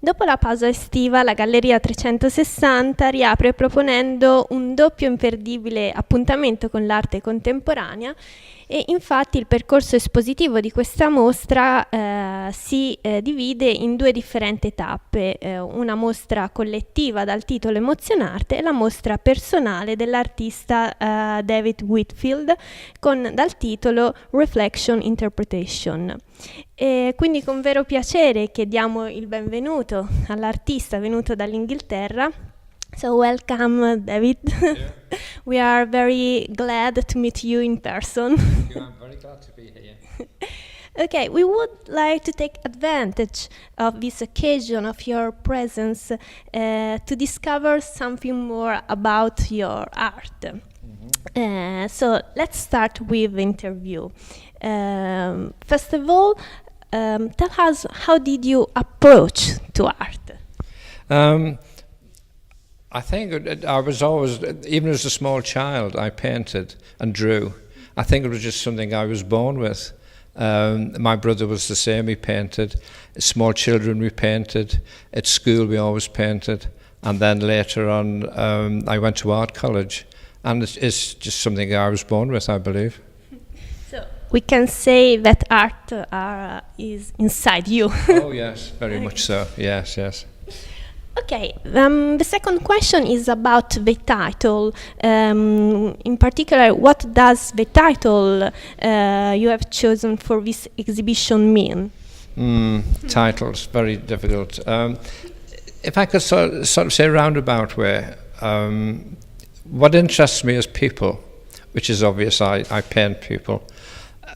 Dopo la pausa estiva, la Galleria360 riapre proponendo un doppio imperdibile appuntamento con l'arte contemporanea e infatti il percorso espositivo di questa mostra si divide in due differenti tappe, una mostra collettiva dal titolo Emozionarte e la mostra personale dell'artista David Whitfield dal titolo Reflection Interpretation. E quindi con vero piacere che diamo il benvenuto all'artista venuto dall'Inghilterra. So welcome, David. Yeah. We are very glad to meet you in person. Thank you. I'm very glad to be here. Okay, we would like to take advantage of this occasion of your presence to discover something more about your art. Mm-hmm. So let's start with the interview. First of all, tell us, how did you approach to art? I think I was always, even as a small child, I painted and drew. I think it was just something I was born with. My brother was the same, he painted. Small children, we painted. At school, we always painted. And then later on, I went to art college. And it's just something I was born with, I believe. So we can say that art is inside you. Oh, yes, very much so. Yes, yes. Okay, the second question is about the title. In particular, what does the title you have chosen for this exhibition mean? Titles, very difficult. If I could sort of say roundabout way, what interests me is people, which is obvious. I paint people.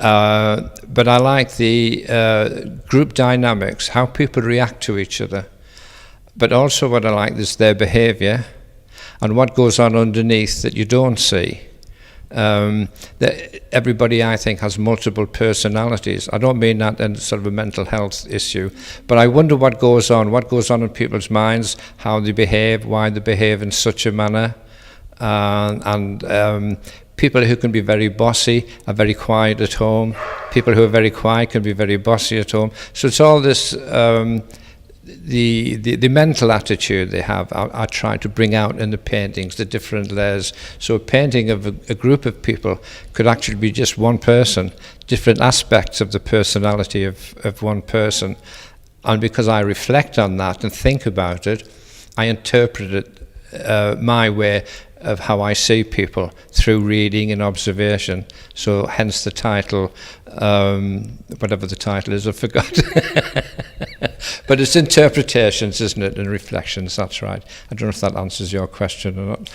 But I like the group dynamics, how people react to each other. But also what I like is their behaviour and what goes on underneath that you don't see. Everybody, I think, has multiple personalities. I don't mean that in sort of a mental health issue, but I wonder what goes on in people's minds, how they behave, why they behave in such a manner. People who can be very bossy are very quiet at home. People who are very quiet can be very bossy at home. So it's all this... The mental attitude they have, I try to bring out in the paintings, the different layers. So a painting of a group of people could actually be just one person, different aspects of the personality of one person. And because I reflect on that and think about it, I interpret it my way of how I see people through reading and observation. So hence the title, whatever the title is, I forgot. But it's interpretations, isn't it, and reflections, that's right. I don't know if that answers your question or not.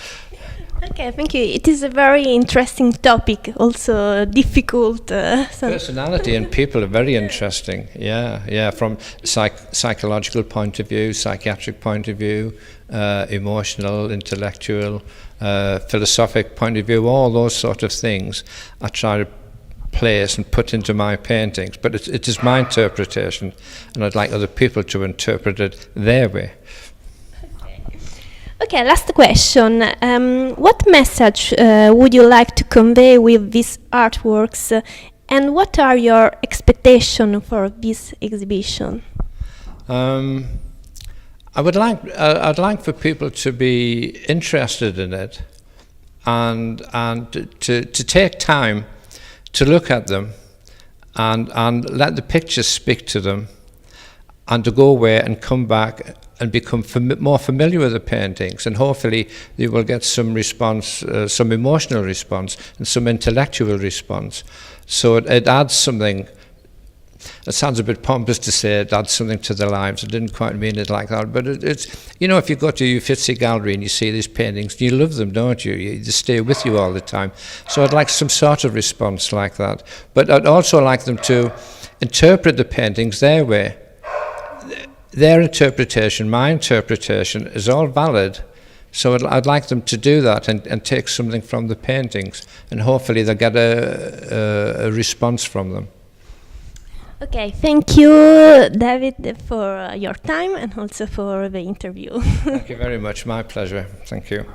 Okay, thank you. It is a very interesting topic, also difficult. Personality and people are very interesting, yeah. From psychological point of view, psychiatric point of view, emotional, intellectual, philosophic point of view, all those sort of things I try to place and put into my paintings. But it is my interpretation, and I'd like other people to interpret it their way. Okay, last question. What message would you like to convey with these artworks, and what are your expectations for this exhibition? I'd like for people to be interested in it, and to take time to look at them, and let the pictures speak to them, and to go away and come back and become more familiar with the paintings, and hopefully you will get some response, some emotional response and some intellectual response. So it adds something. It sounds a bit pompous to say it adds something to their lives. I didn't quite mean it like that, but it's, you know, if you go to your Uffizi gallery and you see these paintings, you love them, don't you? They stay with you all the time. So I'd like some sort of response like that. But I'd also like them to interpret the paintings their way. Their interpretation, my interpretation, is all valid. So I'd like them to do that and take something from the paintings, and hopefully they'll get a response from them. Okay, thank you, David, for your time and also for the interview. Thank you very much. My pleasure. Thank you.